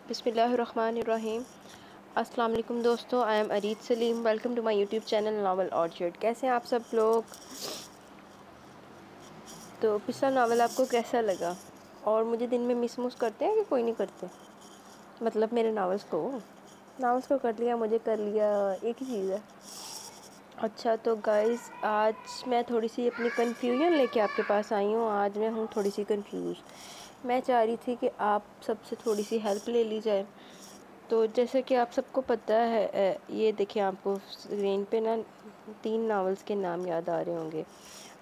बिस्मिल्लाहिर्रहमानिर्रहीम। अस्सलाम वालेकुम दोस्तों, I am Areed Saleem. Welcome to my YouTube channel Novel Orchard. कैसे हैं आप सब लोग? तो पिछला नावल आपको कैसा लगा? और मुझे दिन में मिस करते हैं कि कोई नहीं करते? मतलब मेरे नावल्स को कर लिया, मुझे कर लिया, एक ही चीज़ है। अच्छा तो गाइस, आज मैं थोड़ी सी अपनी कन्फ्यूजन लेके आपके पास आई हूँ। आज मैं हूँ थोड़ी सी कंफ्यूज। मैं चाह रही थी कि आप सबसे थोड़ी सी हेल्प ले ली जाए। तो जैसे कि आप सबको पता है, ये देखिए आपको स्क्रीन पे ना 3 नावल्स के नाम याद आ रहे होंगे।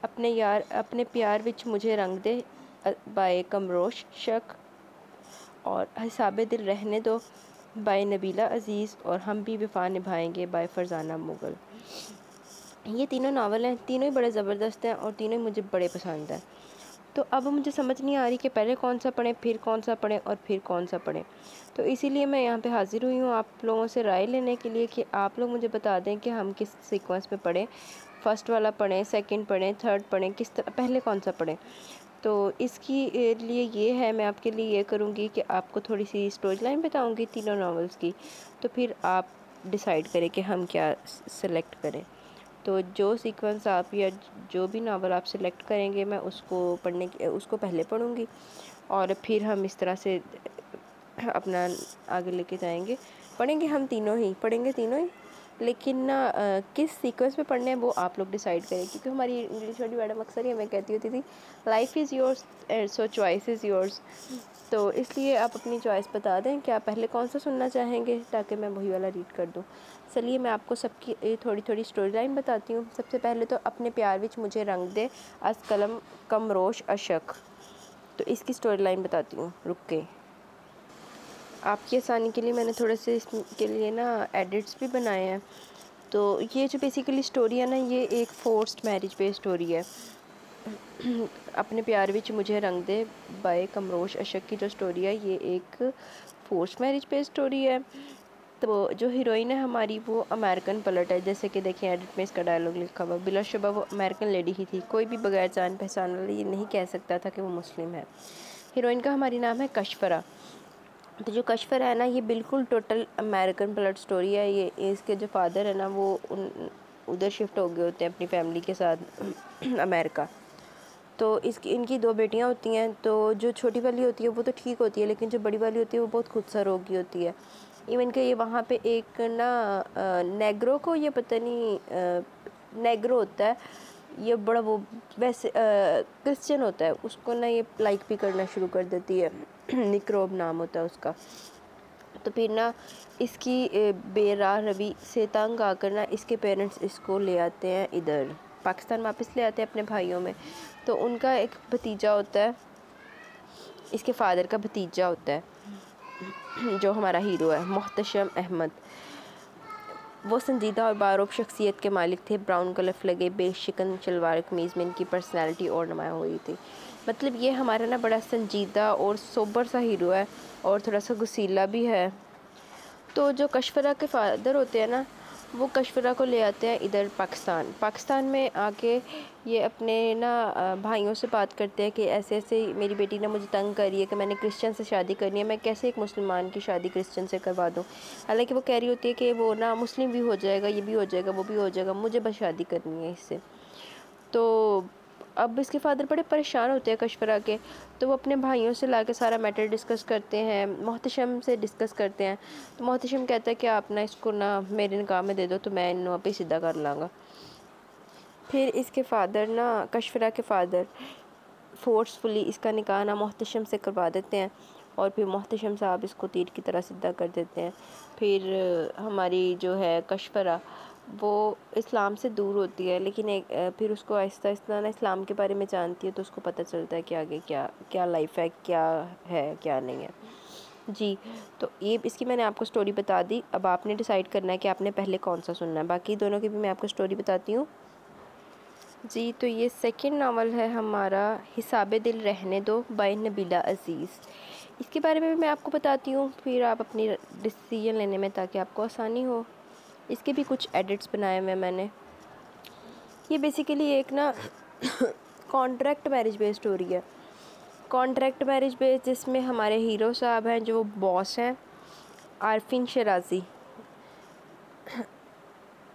अपने प्यार विच मुझे रंग दे बाय कमरोश शक, और हिसाबे दिल रहने दो बाय नबीला अज़ीज़, और हम भी वफ़ा निभाएंगे बाय फरजाना मुग़ल। ये तीनों नावल हैं, तीनों ही बड़े ज़बरदस्त हैं और तीनों ही मुझे बड़े पसंद हैं। तो अब मुझे समझ नहीं आ रही कि पहले कौन सा पढ़ें, फिर कौन सा पढ़ें और फिर कौन सा पढ़ें। तो इसीलिए मैं यहाँ पे हाज़िर हुई हूँ आप लोगों से राय लेने के लिए कि आप लोग मुझे बता दें कि हम किस सीक्वेंस में पढ़ें। फ़र्स्ट वाला पढ़ें, सेकंड पढ़ें, थर्ड पढ़ें, किस तरह पहले कौन सा पढ़ें। तो इसकी लिए ये है, मैं आपके लिए ये करूँगी कि आपको थोड़ी सी स्टोरी लाइन बताऊँगी तीनों नावल्स की। तो फिर आप डिसाइड करें कि हम क्या सेलेक्ट करें। तो जो सीक्वेंस आप या जो भी नावल आप सिलेक्ट करेंगे, मैं उसको पहले पढ़ूँगी और फिर हम इस तरह से अपना आगे लेके जाएंगे। पढ़ेंगे तीनों ही, लेकिन ना किस सीक्वेंस में पढ़ने हैं वो आप लोग डिसाइड करें। क्योंकि हमारी इंग्लिश वाली मैडम अक्सर ही हमें कहती होती थी, life is yours so choice is yours. तो इसलिए आप अपनी चॉइस बता दें कि आप पहले कौन सा सुनना चाहेंगे, ताकि मैं वही वाला रीड कर दूं। चलिए मैं आपको सबकी थोड़ी थोड़ी स्टोरी लाइन बताती हूँ। सबसे पहले तो अपने प्यार विच मुझे रंग दे अस कलम कमरोश अशक। तो इसकी स्टोरी लाइन बताती हूँ, रुक के। आपकी आसानी के लिए मैंने थोड़े से इसके लिए ना एडिट्स भी बनाए हैं। तो ये जो बेसिकली स्टोरी है ना, ये एक फोर्स्ड मैरिज पे स्टोरी है। अपने प्यार विच मुझे रंग दे बाय कमरोश अशक की जो स्टोरी है, ये एक फोर्स्ड मैरिज पे स्टोरी है। तो जो हीरोइन है हमारी, वो अमेरिकन पलट है। जैसे कि देखिए एडिट में इसका डायलॉग लिखा हुआ, बिलाशुबा वो अमेरिकन लेडी ही थी। कोई भी बगैर जान पहचान वाले ये नहीं कह सकता था कि वो मुस्लिम है। हीरोइन का हमारी नाम है कशफरा। तो जो कशफरा है ना, ये बिल्कुल टोटल अमेरिकन पलट स्टोरी है। ये इसके जो फादर है ना, वो उधर शिफ्ट हो गए होते हैं अपनी फैमिली के साथ अमेरिका। तो इनकी 2 बेटियां होती हैं। तो जो छोटी वाली होती है वो तो ठीक होती है, लेकिन जो बड़ी वाली होती है वो बहुत खुदसा रोगी होती है। इवन के ये वहाँ पे एक ना नेग्रो को, ये पता नहीं नेग्रो होता है ये, बड़ा वो वैसे क्रिश्चियन होता है, उसको ना ये लाइक भी करना शुरू कर देती है। निक्रोब नाम होता है उसका। तो फिर ना इसकी बेराह रवि से तंग आकर ना इसके पेरेंट्स इसको ले आते हैं, इधर पाकिस्तान वापस ले आते हैं अपने भाइयों में। तो उनका एक भतीजा होता है, इसके फादर का भतीजा होता है जो हमारा हीरो है, मोहतशम अहमद। वो संजीदा और बारूब शख्सियत के मालिक थे। ब्राउन कलर लगे बेशिकन शलवार कमीज़ में इनकी पर्सनैलिटी और नुमायाँ हुई थी। मतलब ये हमारा ना बड़ा संजीदा और सोबर सा हीरो है, और थोड़ा सा गुस्सीला भी है। तो जो कशफरा के फादर होते हैं ना, वो कशफरा को ले आते हैं इधर पाकिस्तान में आके ये अपने ना भाइयों से बात करते हैं कि ऐसे ऐसे मेरी बेटी ने मुझे तंग करी है कि मैंने क्रिश्चियन से शादी करनी है, मैं कैसे एक मुसलमान की शादी क्रिश्चियन से करवा दूँ। हालांकि वो कह रही होती है कि वो ना मुस्लिम भी हो जाएगा, ये भी हो जाएगा, वो भी हो जाएगा, मुझे बस शादी करनी है इससे। तो अब इसके फादर बड़े परेशान होते हैं कशफरा के। तो वो अपने भाइयों से लाके सारा मैटर डिस्कस करते हैं, मोहतशम से डिस्कस करते हैं। तो मोहतशम कहता है कि आप ना इसको ना मेरे निकाह में दे दो, तो मैं इन पे सीधा कर लाँगा। फिर इसके फादर ना, कशफरा के फादर फोर्सफुली इसका निकाह ना मोहतशम से करवा देते हैं, और फिर मोहतशम साहब इसको तीर की तरह सीधा कर देते हैं। फिर हमारी जो है कशफरा, वो इस्लाम से दूर होती है, लेकिन फिर उसको आहिस्ता आहिस्ता ना इस्लाम के बारे में जानती है। तो उसको पता चलता है कि आगे क्या क्या लाइफ है, क्या नहीं है। जी, तो ये इसकी मैंने आपको स्टोरी बता दी। अब आपने डिसाइड करना है कि आपने पहले कौन सा सुनना है। बाकी दोनों की भी मैं आपको स्टोरी बताती हूँ। जी, तो ये सेकंड नावल है हमारा, हिसाबे दिल रहने दो बाय नबीला अज़ीज़। इसके बारे में भी मैं आपको बताती हूँ, फिर आप अपनी डिसीजन लेने में ताकि आपको आसानी हो। इसके भी कुछ एडिट्स बनाए हुए हैं मैंने। ये बेसिकली एक ना कॉन्ट्रैक्ट मैरिज बेस्ड स्टोरी है। कॉन्ट्रैक्ट मैरिज बेस्ड, जिसमें हमारे हीरो साहब हैं जो बॉस हैं, आरफिन शराजी।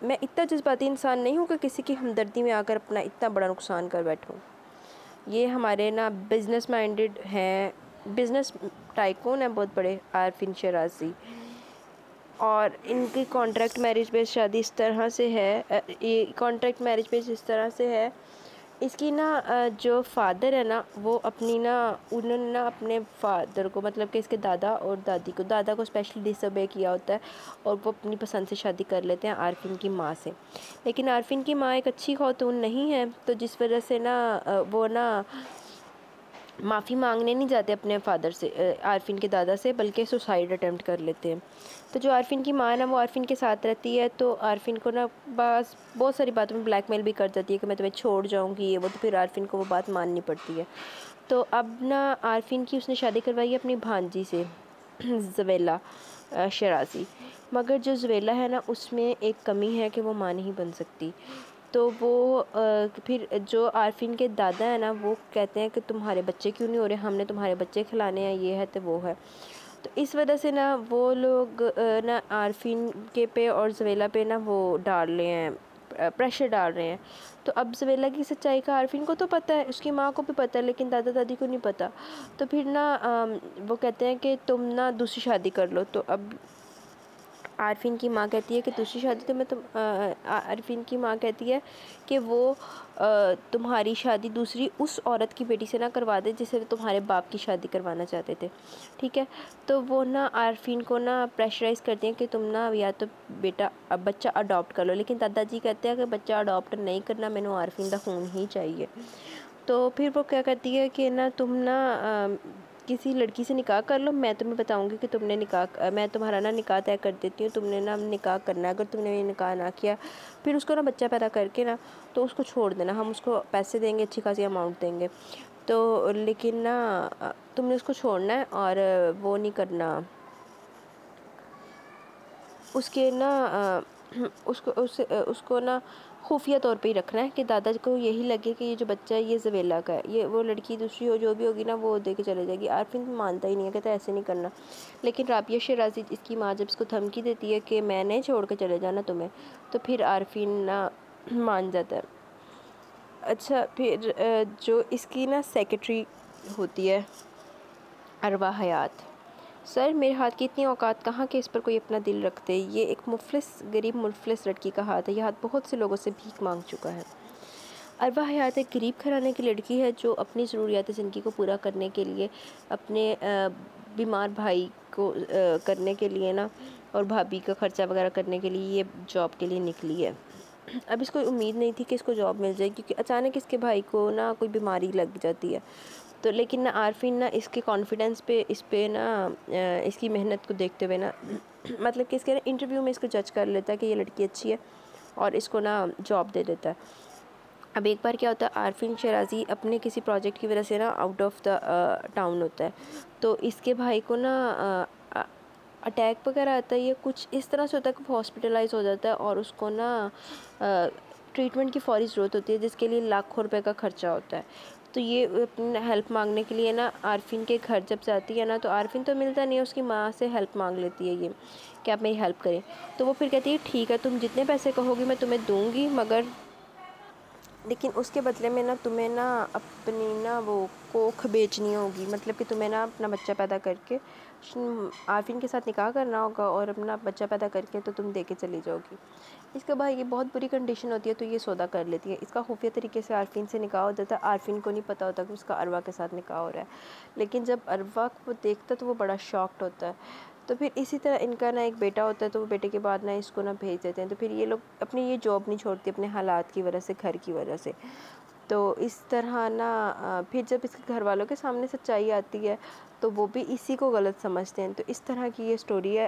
मैं इतना जज्बाती इंसान नहीं हूँ कि किसी की हमदर्दी में आकर अपना इतना बड़ा नुकसान कर बैठूँ। ये हमारे ना बिज़नेस माइंडेड हैं, बिज़नेस टाइकून हैं बहुत बड़े, आरफिन शराजी। और इनकी कॉन्ट्रैक्ट मैरिज बेस्ड शादी इस तरह से है, ये कॉन्ट्रैक्ट मैरिज बेस्ड इस तरह से है, इसकी ना जो फादर है ना वो अपनी ना, उन्होंने ना अपने फादर को, मतलब कि इसके दादा और दादी को, दादा को स्पेशली डिसोबे किया होता है और वो अपनी पसंद से शादी कर लेते हैं आरफिन की माँ से। लेकिन आरफिन की माँ एक अच्छी खातून नहीं है, तो जिस वजह से ना वो ना माफ़ी मांगने नहीं जाते अपने फादर से, आरफिन के दादा से, बल्कि सुसाइड अटेम्प्ट कर लेते हैं। तो जो आरफिन की माँ है ना वो आरफिन के साथ रहती है, तो आरफिन को ना बस बहुत सारी बातों में ब्लैकमेल भी कर जाती है कि मैं तुम्हें छोड़ जाऊंगी ये वो, तो फिर आरफिन को वो बात माननी पड़ती है। तो अब ना आरफिन की उसने शादी करवाई है अपनी भांजी से ज़वेला शराजी। मगर जो ज़वेला है ना उसमें एक कमी है कि वो माँ नहीं बन सकती। तो वो फिर जो आरफिन के दादा है ना वो कहते हैं कि तुम्हारे बच्चे क्यों नहीं हो रहे, हमने तुम्हारे बच्चे खिलाने हैं, ये है तो वो है। तो इस वजह से ना वो लोग ना आरफिन के पे और ज़वेला पे ना वो डाल रहे हैं, प्रेशर डाल रहे हैं। तो अब ज़वेला की सच्चाई का आरफिन को तो पता है, उसकी माँ को भी पता है, लेकिन दादा दादी को नहीं पता। तो फिर ना वो कहते हैं कि तुम ना दूसरी शादी कर लो। तो अब आरफिन की माँ कहती है कि दूसरी शादी तो मैं आरफिन की माँ कहती है कि वो तुम्हारी शादी दूसरी उस औरत की बेटी से ना करवा दे जिसे तुम्हारे बाप की शादी करवाना चाहते थे, ठीक है। तो वो ना आरफिन को ना प्रेशराइज़ करती हैं कि तुम ना या तो बेटा अब बच्चा अडॉप्ट कर लो, लेकिन दादाजी कहते हैं कि बच्चा अडॉप्ट नहीं करना, मैंने आरफिन का खून ही चाहिए। तो फिर वो क्या करती है कि ना तुम ना किसी लड़की से निकाह कर लो, मैं तुम्हें बताऊंगी कि तुमने निकाह, मैं तुम्हारा ना निकाह तय कर देती हूँ, तुमने ना निकाह करना है, अगर तुमने ये निकाह ना किया फिर उसको ना बच्चा पैदा करके ना तो उसको छोड़ देना, हम उसको पैसे देंगे, अच्छी खासी अमाउंट देंगे। तो लेकिन ना तुमने उसको छोड़ना है और वो नहीं करना, उसके ना उसको ना खुफिया तौर पे ही रखना है कि दादा को यही लगे कि ये जो बच्चा है ये ज़वेला का है, ये वो लड़की दूसरी हो जो भी होगी ना वो दे के चले जाएगी। आरफिन मानता ही नहीं है, कहता है ऐसे नहीं करना। लेकिन राबिया शराजी इसकी माँ जब इसको धमकी देती है कि मैं नहीं छोड़ के चले जाना तुम्हें, तो फिर आरफिन ना मान जाता है। अच्छा, फिर जो इसकी ना सेक्रेटरी होती है अरवा हयात, सर मेरे हाथ की इतनी औकात कहाँ कि इस पर कोई अपना दिल रखते, ये एक मुफलिस गरीब मुफलिस लड़की का हाथ है, यह हाथ बहुत से लोगों से भीख मांग चुका है। अरवा हयात एक गरीब घराने की लड़की है जो अपनी ज़रूरियात ज़िंदगी को पूरा करने के लिए, अपने बीमार भाई को करने के लिए ना और भाभी का ख़र्चा वगैरह करने के लिए ये जॉब के लिए निकली है। अब इसको उम्मीद नहीं थी कि इसको जॉब मिल जाएगी, क्योंकि अचानक इसके भाई को ना कोई बीमारी लग जाती है। तो लेकिन ना आरफिन ना इसके कॉन्फिडेंस पे, इस पे ना इसकी मेहनत को देखते हुए ना मतलब कि इसके ना इंटरव्यू में इसको जज कर लेता है कि ये लड़की अच्छी है और इसको ना जॉब दे देता है। अब एक बार क्या होता है, आरफिन शराजी अपने किसी प्रोजेक्ट की वजह से ना आउट ऑफ द टाउन होता है, तो इसके भाई को ना अटैक वगैरह आता है, ये कुछ इस तरह से होता है कि वो हॉस्पिटलाइज हो जाता है और उसको ना ट्रीटमेंट की फौरी ज़रूरत होती है जिसके लिए लाखों रुपए का खर्चा होता है। तो ये अपनी हेल्प मांगने के लिए ना आरफिन के घर जब जाती है ना, तो आरफिन तो मिलता नहीं है, उसकी माँ से हेल्प मांग लेती है ये कि आप मेरी हेल्प करें। तो वो फिर कहती है ठीक है तुम जितने पैसे कहोगी मैं तुम्हें दूँगी, मगर लेकिन उसके बदले में ना तुम्हें ना अपनी ना वो कोख बेचनी होगी, मतलब कि तुम्हें ना अपना बच्चा पैदा करके आरफिन के साथ निकाह करना होगा और अपना बच्चा पैदा करके तो तुम दे के चली जाओगी। इसका भाई की बहुत बुरी कंडीशन होती है तो ये सौदा कर लेती है। इसका खुफिया तरीके से आरफिन से निकाह हो जाता है, आरफिन को नहीं पता होता कि उसका अरवा के साथ निकाह हो रहा है, लेकिन जब अरवा को देखता तो वो बड़ा शॉक्ड होता है। तो फिर इसी तरह इनका ना एक बेटा होता है, तो वो बेटे के बाद ना इसको ना भेज देते हैं। तो फिर ये लोग अपनी ये जॉब नहीं छोड़ती अपने हालात की वजह से, घर की वजह से। तो इस तरह ना फिर जब इसके घर वालों के सामने सच्चाई आती है तो वो भी इसी को गलत समझते हैं। तो इस तरह की ये स्टोरी है।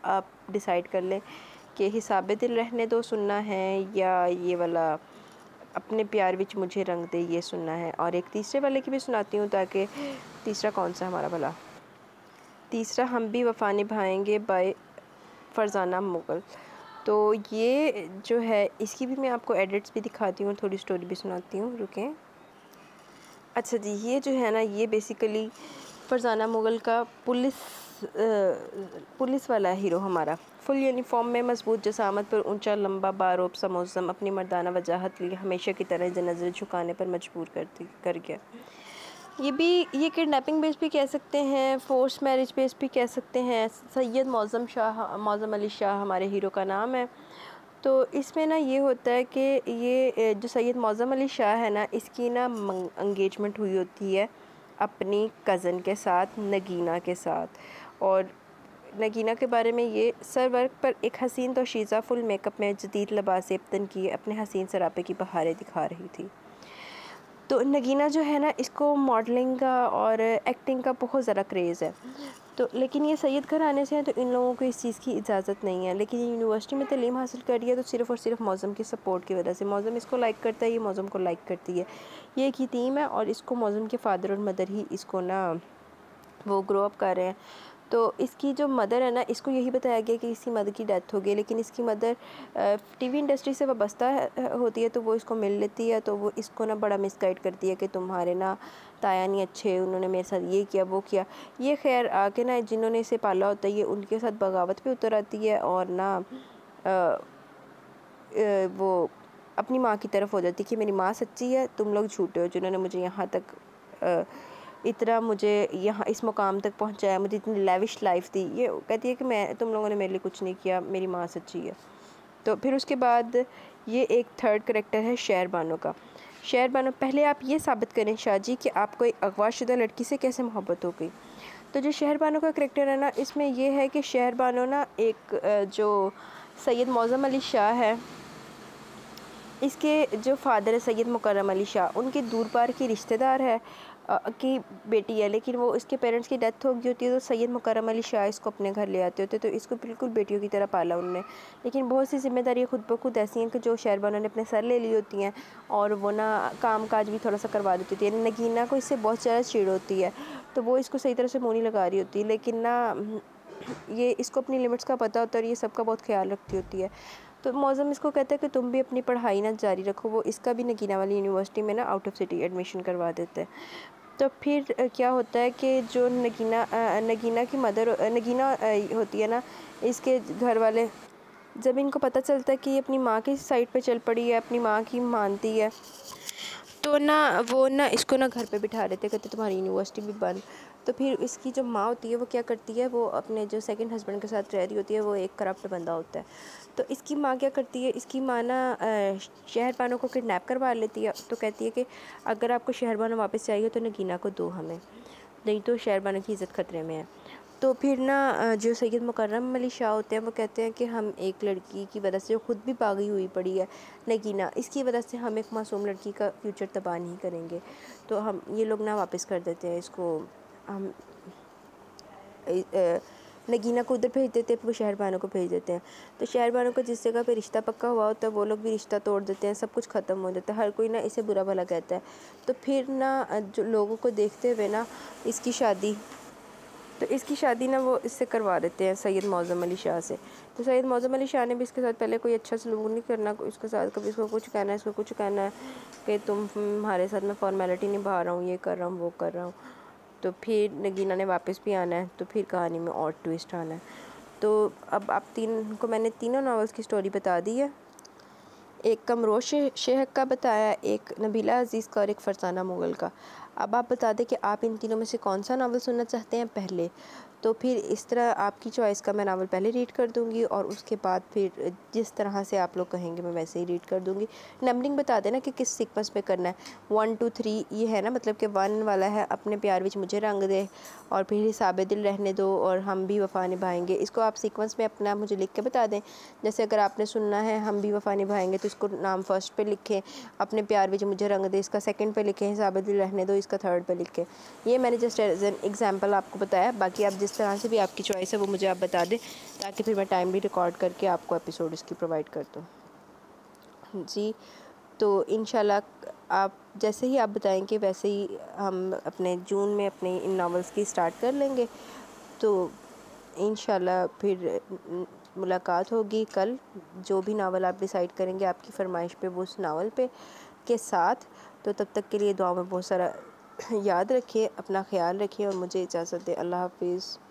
आप डिसाइड कर लें कि हिसाबे दिल रहने दो सुनना है या ये वाला अपने प्यार विच मुझे रंग दे ये सुनना है। और एक तीसरे वाले की भी सुनाती हूँ, ताकि तीसरा कौन सा हमारा भला, तीसरा हम भी वफ़ा निभाएंगे बाय फरजाना मुग़ल। तो ये जो है इसकी भी मैं आपको एडिट्स भी दिखाती हूँ, थोड़ी स्टोरी भी सुनाती हूँ, रुकें। अच्छा जी, ये जो है ना ये बेसिकली फरजाना मुग़ल का पुलिस पुलिस वाला हीरो हमारा फुल यूनिफॉर्म में मजबूत जसामत पर ऊंचा लंबा बारोब सा मौसम अपनी मर्दाना वजाहत लिए हमेशा की तरह नज़र झुकाने पर मजबूर कर गया। ये किडनैपिंग बेस भी कह सकते हैं, फोर्स मैरिज बेस भी कह सकते हैं। सैयद मौज़म अली शाह हमारे हीरो का नाम है। तो इसमें ना ये होता है कि ये जो सैयद मौज़म अली शाह है ना, इसकी ना एंगेजमेंट हुई होती है अपनी कज़न के साथ, नगीना के साथ। और नगीना के बारे में ये सर वर्क पर एक हसीन तो शीज़ा फुल मेकअप में जदीद लिबास एब्तन किए अपने हसीन सरापे की बहारें दिखा रही थी। तो नगीना जो है ना, इसको मॉडलिंग का और एक्टिंग का बहुत ज़्यादा क्रेज़ है। तो लेकिन ये सैयद घराने से हैं, तो इन लोगों को इस चीज़ की इजाज़त नहीं है। लेकिन यूनिवर्सिटी में तालीम हासिल कर रही है तो सिर्फ़ और सिर्फ मौज़म की सपोर्ट की वजह से। मौज़म इसको लाइक करता है, ये मौज़म को लाइक करती है। ये एक यतीम है और इसको मौज़म के फ़ादर और मदर ही इसको ना वो ग्रो अप कर रहे हैं। तो इसकी जो मदर है ना, इसको यही बताया गया कि इसकी मदर की डेथ हो गई, लेकिन इसकी मदर टीवी इंडस्ट्री से वाबस्ता होती है, तो वो इसको मिल लेती है। तो वो इसको ना बड़ा मिसगाइड करती है कि तुम्हारे ना ताया नहीं अच्छे, उन्होंने मेरे साथ ये किया वो किया। ये खैर आके ना जिन्होंने इसे पाला होता है, ये उनके साथ बगावत पे उतर आती है और ना वो अपनी माँ की तरफ हो जाती है कि मेरी माँ सच्ची है, तुम लोग झूठे हो, जिन्होंने मुझे यहाँ तक इतना मुझे यहाँ इस मुकाम तक पहुँचाया, मुझे इतनी लेविश लाइफ दी। ये कहती है कि तुम लोगों ने मेरे लिए कुछ नहीं किया, मेरी माँ सच्ची है। तो फिर उसके बाद ये एक थर्ड करेक्टर है शहर बानो का। शहर बानो, पहले आप ये साबित करें शाह जी कि आपको एक अगवाशुदा लड़की से कैसे मोहब्बत हो गई। तो जो शहर बानो का करेक्टर है ना, इसमें ये है कि शहर बानो ना एक जो सैयद मौज़म अली शाह है, इसके जो फादर है सैयद मुकर्रम अली शाह, उनके दूर पार की रिश्तेदार है की बेटी है। लेकिन वो इसके पेरेंट्स की डेथ हो गई होती है, तो सैयद मुकर्रम अली शाह इसको अपने घर ले आते होते। तो इसको बिल्कुल बेटियों की तरह पाला उन्होंने। लेकिन बहुत सी जिम्मेदारियाँ खुद ब खुद ऐसी हैं कि जो शहरबानो ने अपने सर ले ली होती हैं, और वो ना काम काज भी थोड़ा सा करवा देती होती है। नगीना को इससे बहुत ज़्यादा चिढ़ होती है, तो वो इसको सही तरह से मुँह नहीं लगा रही होती। लेकिन ना ये इसको अपनी लिमिट्स का पता होता है और ये सबका बहुत ख्याल रखती होती है। तो मौज़म इसको कहता है कि तुम भी अपनी पढ़ाई ना जारी रखो। वो इसका भी नगीना वाली यूनिवर्सिटी में ना आउट ऑफ सिटी एडमिशन करवा देते हैं। तो फिर क्या होता है कि जो नगीना की मदर नगीना होती है ना, इसके घर वाले जब इनको पता चलता है कि ये अपनी माँ की साइड पे चल पड़ी है, अपनी माँ की मानती है, तो ना वो ना इसको ना घर पे बिठा देते, कहते तुम्हारी यूनिवर्सिटी भी बंद। तो फिर इसकी जो माँ होती है वो क्या करती है, वो अपने जो सेकंड हस्बैंड के साथ रह रही होती है, वो एक करप्ट बंदा होता है। तो इसकी माँ क्या करती है, इसकी माँ ना शहरबानो को किडनैप करवा लेती है। तो कहती है कि अगर आपको शहरबानो वापस चाहिए तो नगीना को दो हमें, नहीं तो शहरबानो की इज़्ज़त ख़तरे में है। तो फिर ना जो सैयद मुकर्रम अली शाह होते हैं, वो कहते हैं कि हम एक लड़की की वजह से जो खुद भी पागल हुई पड़ी है नगीना, इसकी वजह से हम एक मासूम लड़की का फ्यूचर तबाह नहीं करेंगे। तो हम ये लोग ना वापस कर देते हैं इसको, हम नगीना को उधर भेज देते हैं, वो शहरबानो को भेज देते हैं। तो शहरबानो को जिस जगह पे रिश्ता पक्का हुआ होता है, वो लोग भी रिश्ता तोड़ देते हैं, सब कुछ ख़त्म हो जाता है। हर कोई ना इसे बुरा भला कहता है। तो फिर ना जो लोगों को देखते हुए ना इसकी शादी ना वो इससे करवा देते हैं सैयद मौज़म अली शाह से। तो सैयद मौज़म अली शाह ने भी इसके साथ पहले कोई अच्छा सलूक नहीं करना, इसके साथ कभी इसको कुछ कहना है, इसको कुछ कहना है कि तुम्हारे साथ मैं फॉर्मेलिटी निभा रहा हूँ, ये कर रहा हूँ, वो कर रहा हूँ। तो फिर नगीना ने वापस भी आना है, तो फिर कहानी में और ट्विस्ट आना है। तो अब आप मैंने तीनों नावल्स की स्टोरी बता दी है। एक कमरोश शेख का बताया, एक नबीला अज़ीज़ का और एक फरसाना मुग़ल का। अब आप बता दें कि आप इन तीनों में से कौन सा नावल सुनना चाहते हैं पहले। तो फिर इस तरह आपकी चॉइस का मैं नावल पहले रीड कर दूंगी, और उसके बाद फिर जिस तरह से आप लोग कहेंगे मैं वैसे ही रीड कर दूंगी। नंबरिंग बता देना कि किस सीक्वेंस में करना है। 1 2 3 ये है ना, मतलब कि 1 वाला है अपने प्यार विच मुझे रंग दे, और फिर हिसाबे दिल रहने दो, और हम भी वफ़ा निभाएंगे। इसको आप सीक्वेंस में अपना मुझे लिख के बता दें। जैसे अगर आपने सुनना है हम भी वफ़ा निभाएंगे, तो इसको नाम फर्स्ट पे लिखें, अपने प्यार विच मुझे रंग दे इसका सेकंड पे लिखें, हिसाबे दिल रहने दो इसका थर्ड पे लिखें। ये मैंने जस्ट एज एन एग्जांपल आपको बताया। बाकी आप जिस तरह से भी आपकी चॉइस है वो मुझे आप बता दें, ताकि फिर मैं टाइमली रिकॉर्ड करके आपको एपिसोड इसकी प्रोवाइड कर दूँ जी। तो इंशाल्लाह आप जैसे ही आप बताएंगे वैसे ही हम अपने जून में अपने इन नावल्स की स्टार्ट कर लेंगे। तो इंशाल्लाह फिर मुलाकात होगी कल, जो भी नावल आप डिसाइड करेंगे आपकी फरमाइश पे, वो उस नावल पे के साथ। तो तब तक के लिए दुआ में बहुत सारा याद रखिए, अपना ख्याल रखिए और मुझे इजाज़त दें। अल्लाह हाफिज़।